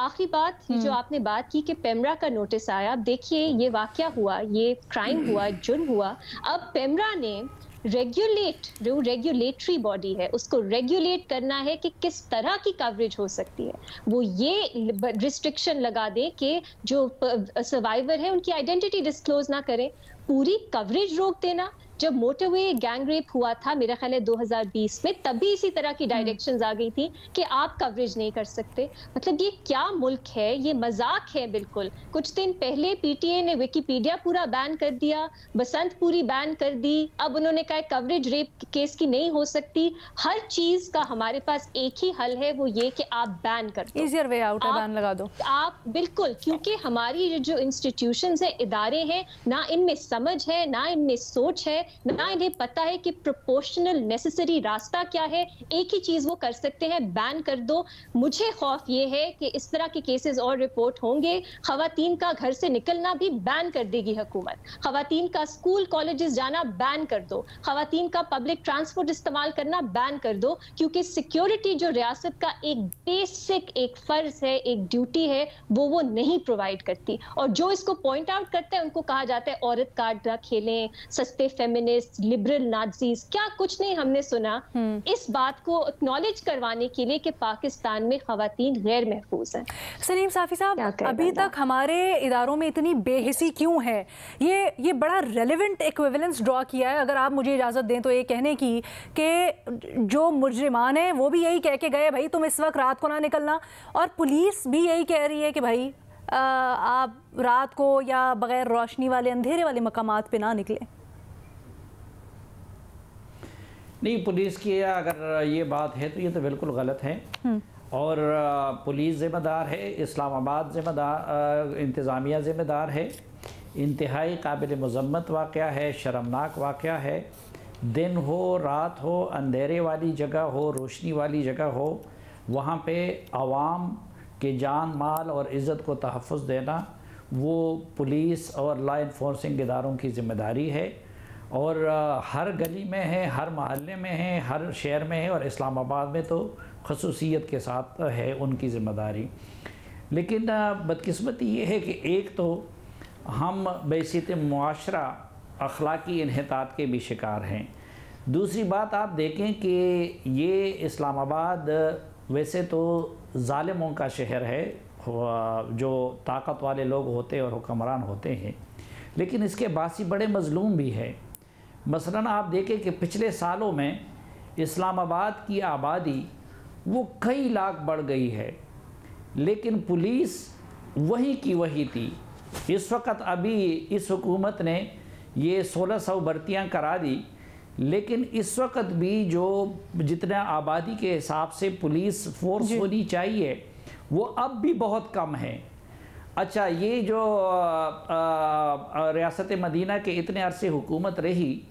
आखिरी बात, जो आपने बात की कि पेमरा का नोटिस आया, देखिए ये वाकया हुआ, ये क्राइम हुआ, जुर्म हुआ। अब पेमरा ने रेगुलेटरी बॉडी है, उसको रेगुलेट करना है कि किस तरह की कवरेज हो सकती है। वो ये रिस्ट्रिक्शन लगा दे कि जो सर्वाइवर है उनकी आइडेंटिटी डिस्क्लोज ना करें, पूरी कवरेज रोक देना। जब मोटरवे गैंग रेप हुआ था, मेरा ख्याल है 2020 में, तभी इसी तरह की डायरेक्शंस आ गई थी कि आप कवरेज नहीं कर सकते। मतलब ये क्या मुल्क है, ये मजाक है बिल्कुल। कुछ दिन पहले पीटीए ने विकिपीडिया पूरा बैन कर दिया, बसंत पूरी बैन कर दी, अब उन्होंने कहा कवरेज रेप केस की नहीं हो सकती। हर चीज का हमारे पास एक ही हल है, वो ये कि आप बैन कर दो, ईजियर वे आउट है, बैन लगा दो आप। बिल्कुल, क्योंकि हमारी जो इंस्टीट्यूशंस है, इदारे हैं, ना इनमें समझ है, ना इनमें सोच है, ना इन्हें पता है कि प्रोपोर्शनल नेसेसरी रास्ता क्या है। एक ही चीज वो कर सकते हैं, बैन कर दो। मुझे खौफ ये है कि इस तरह के केसेस और रिपोर्ट होंगे। खवातीन का घर से निकलना भी बैन कर देगी हुकूमत, खवातीन का स्कूल कॉलेजेस जाना बैन कर दो, खवातीन का पब्लिक ट्रांसपोर्ट इस्तेमाल करना बैन कर दो, क्योंकि सिक्योरिटी जो रियासत का एक बेसिक एक फर्ज है, एक ड्यूटी है, वो नहीं प्रोवाइड करती। और जो इसको पॉइंट आउट करते हैं उनको कहा जाता है औरत कार्ड खेलें, सस्ते फेमिनिस्ट, लिबरल नाज़ीज, क्या कुछ नहीं हमने सुना। इस बात को एक्नॉलेज करवाने के लिए कि पाकिस्तान में खवातीन गैर महफूज हैं। सलीम साफी साहब, अभी तक हमारे इदारों में इतनी बेहिसी क्यों है? ये बड़ा रेलेवेंट इक्विवेलेंस ड्रॉ किया है, अगर आप मुझे इजाज़त दें तो, ये कहने की कि जो मुजरिमान हैं वो भी यही कह के गए भाई तुम इस वक्त रात को ना निकलना, और पुलिस भी यही कह रही है कि भाई आप रात को या बगैर रोशनी वाले अंधेरे वाले मकामात पे ना निकलें। नहीं, पुलिस की अगर ये बात है तो ये तो बिल्कुल गलत है, और पुलिस ज़िम्मेदार है, इस्लामाबाद ज़िम्मेदार, इंतज़ामिया ज़िम्मेदार है। इंतहाई काबिल मज़म्मत वाक़या है, शर्मनाक वाक़या है। दिन हो, रात हो, अंधेरे वाली जगह हो, रोशनी वाली जगह हो, वहाँ पे आवाम के जान माल और इज़्ज़त को तहफ़्फ़ुज़ देना वो पुलिस और लॉ इन्फोर्सिंग इदारों की ज़िम्मेदारी है। और हर गली में है, हर मोहल्ले में है, हर शहर में है, और इस्लामाबाद में तो ख़ुसूसियत के साथ है उनकी ज़िम्मेदारी। लेकिन बदकिस्मती ये है कि एक तो हम बैसित मुआशरा अखलाकी इन्हितात के भी शिकार हैं। दूसरी बात आप देखें कि ये इस्लामाबाद वैसे तो ज़ालिमों का शहर है, जो ताकत वाले लोग होते हैं और हुक्मरान होते हैं, लेकिन इसके बासी बड़े मज़लूम भी है। मसलन आप देखें कि पिछले सालों में इस्लामाबाद की आबादी वो कई लाख बढ़ गई है, लेकिन पुलिस वही की वही थी, इस वक्त अभी इस हुकूमत ने ये 1600 भर्तियाँ करा दी, लेकिन इस वक्त भी जो जितना आबादी के हिसाब से पुलिस फोर्स होनी चाहिए वो अब भी बहुत कम है। अच्छा, ये जो रियासत मदीना के इतने अरसे हुकूमत रही,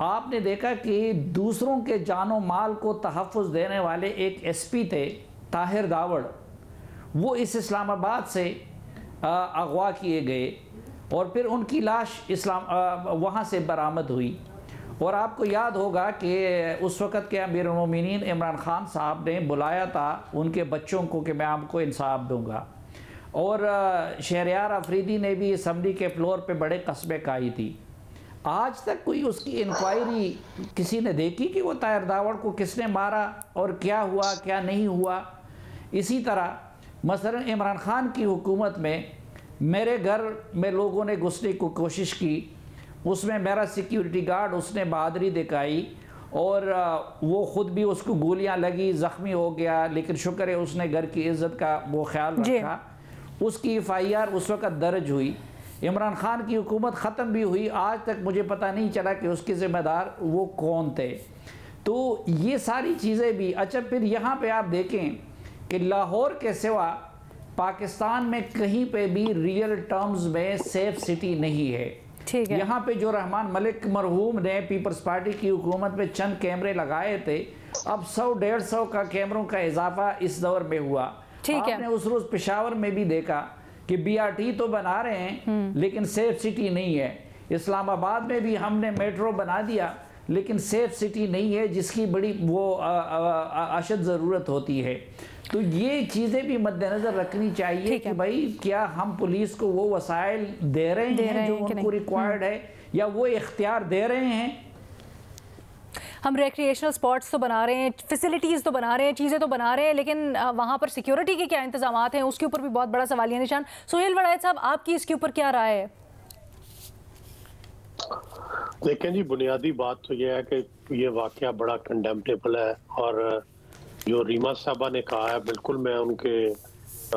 आपने देखा कि दूसरों के जानो माल को तहफ़्फ़ुज़ देने वाले एक एसपी थे ताहिर दावड़, वो इस इस्लामाबाद से अगवा किए गए और फिर उनकी लाश वहाँ से बरामद हुई। और आपको याद होगा कि उस वक़्त के अमीरुल मोमिनीन इमरान ख़ान साहब ने बुलाया था उनके बच्चों को कि मैं आपको इंसाफ दूंगा, और शहरयार अफरीदी ने भी असम्बली के फ्लोर पे बड़े कस्बे काई थी। आज तक कोई उसकी इंक्वायरी किसी ने देखी कि वो ताहिर दावड़ को किसने मारा और क्या हुआ क्या नहीं हुआ? इसी तरह मसलन इमरान ख़ान की हुकूमत में मेरे घर में लोगों ने घुसने की कोशिश की, उसमें मेरा सिक्योरिटी गार्ड उसने बहादुरी दिखाई और वो ख़ुद भी उसको गोलियां लगी, ज़ख्मी हो गया, लेकिन शुक्र है उसने घर की इज़्ज़त का वो ख्याल रखा। उसकी FIR उस वक़्त दर्ज हुई। इमरान ख़ान की हुकूमत ख़त्म भी हुई, आज तक मुझे पता नहीं चला कि उसके ज़िम्मेदार वो कौन थे। तो ये सारी चीज़ें भी अच्छा। फिर यहाँ पे आप देखें कि लाहौर के सिवा पाकिस्तान में कहीं पे भी रियल टर्म्स में सेफ सिटी नहीं है। ठीक है। यहाँ पे जो रहमान मलिक मरहूम ने पीपल्स पार्टी की हुकूमत में चंद कैमरे लगाए थे, अब 100-150 का कैमरों का इजाफा इस दौर में हुआ। आपने उस रोज पेशावर में भी देखा कि BRT तो बना रहे हैं लेकिन सेफ सिटी नहीं है। इस्लामाबाद में भी हमने मेट्रो बना दिया लेकिन सेफ सिटी नहीं है, जिसकी बड़ी वो अशद ज़रूरत होती है। तो ये चीज़ें भी मद्देनज़र रखनी चाहिए कि भाई क्या हम पुलिस को वो वसाइल दे रहे हैं जो उनको रिक्वायर्ड है, या वो इख्तियार दे रहे हैं। हम रिक्रिएशनल स्पॉट्स तो बना रहे हैं, फैसिलिटीज़ तो बना रहे हैं, चीज़ें तो बना रहे हैं, लेकिन वहाँ पर सिक्योरिटी के क्या इंतजाम हैं, उसके ऊपर भी बहुत बड़ा सवालिया निशान। सुहेल वड़ैत साहब, आपकी इसके ऊपर क्या राय है? देखें जी, बुनियादी बात तो यह है कि ये वाकया बड़ा कंडेम्नेबल है, और जो रीमा साहबा ने कहा है बिल्कुल मैं उनके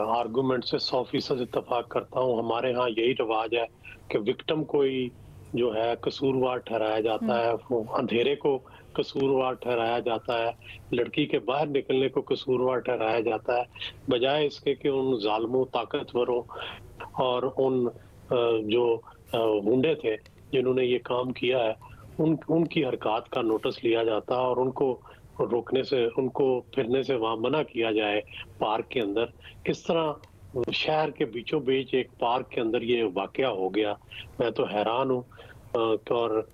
आर्गूमेंट से 100% इत्तेफाक करता हूँ। हमारे यहाँ यही रिवाज है कि विक्टिम कोई जो है कसूरवार ठहराया जाता है, वो अंधेरे को कसूरवार ठहराया जाता है, लड़की के बाहर निकलने को कसूरवार ठहराया जाता है, बजाय इसके कि उन जालिमों ताकतवरों और उन जो गुंडे थे जिन्होंने ये काम किया है उनकी हरकत का नोटिस लिया जाता और उनको रोकने से, उनको फिरने से वहां मना किया जाए पार्क के अंदर। किस तरह शहर के बीचों बीच एक पार्क के अंदर ये वाकया हो गया, मैं तो हैरान हूँ। और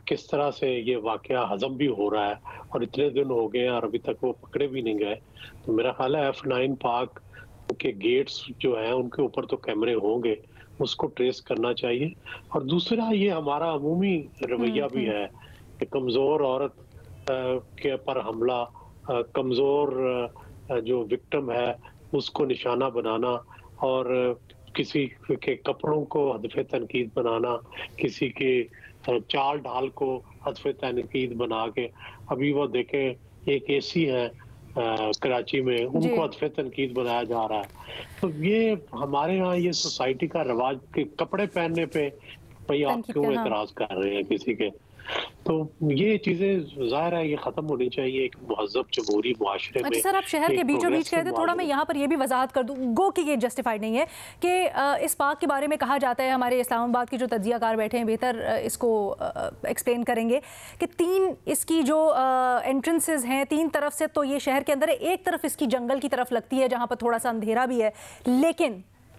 किस तरह से ये वाकया हजम भी हो रहा है, और इतने दिन हो गए और अभी तक वो पकड़े भी नहीं गए। तो मेरा ख्याल है F9 पार्क के गेट्स जो हैं उनके ऊपर तो कैमरे होंगे, उसको ट्रेस करना चाहिए। और दूसरा ये हमारा अमूमी रवैया भी है कि कमज़ोर औरत के पर हमला, कमज़ोर जो विक्टिम है उसको निशाना बनाना, और किसी के कपड़ों को हदफ़े तनकीद बनाना, किसी के चाल ढाल को हदफ़े तनकीद बना के, अभी वो देखें एक AC है कराची में, उनको हदफ़े तनकीद बनाया जा रहा है। तो ये हमारे यहाँ ये सोसाइटी का रवाज के कपड़े पहनने पे भाई आप क्यों एतराज कर रहे हैं किसी के? तो ये चीजें जाहिर है ये खत्म होनी चाहिए एक महज़ब जमहूरी मुआशरे में। सर, आप शहर के बीचों बीच कहते हैं, थोड़ा मैं यहाँ पर ये भी वजाहत कर दूँ, गो कि ये जस्टिफाइड नहीं है कि इस पार्क के बारे में कहा जाता है, हमारे इस्लामाबाद के जो तज्जियाकार बैठे हैं बेहतर इसको एक्सप्लेन करेंगे कि 3 इसकी जो एंट्रेंसेस हैं 3 तरफ से, तो ये शहर के अंदर है, एक तरफ इसकी जंगल की तरफ लगती है जहाँ पर थोड़ा सा अंधेरा भी है,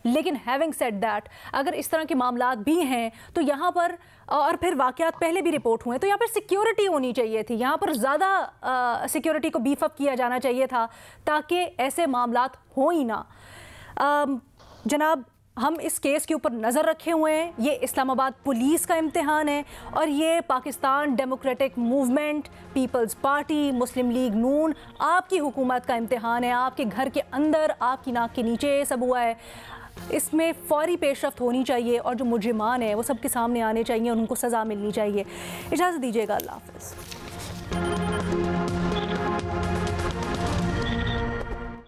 लेकिन हैविंग सेड दैट अगर इस तरह के मामलात भी हैं तो यहाँ पर, और फिर वाक़यात पहले भी रिपोर्ट हुए, तो यहाँ पर सिक्योरिटी होनी चाहिए थी, यहाँ पर ज़्यादा सिक्योरिटी को बीफ अप किया जाना चाहिए था ताकि ऐसे मामलात हो ही ना। जनाब, हम इस केस के ऊपर नज़र रखे हुए हैं, ये इस्लामाबाद पुलिस का इम्तिहान है और ये Pakistan Democratic Movement, Peoples Party, Muslim League नून, आपकी हुकूमत का इम्तिहान है। आपके घर के अंदर, आपकी नाक के नीचे ये सब हुआ है, इसमें फौरी पेशरफ्त होनी चाहिए और जो मुजरिमान है वो सबके सामने आने चाहिए और उनको सज़ा मिलनी चाहिए। इजाज़त दीजिएगा, अल्लाह हाफ़िज़।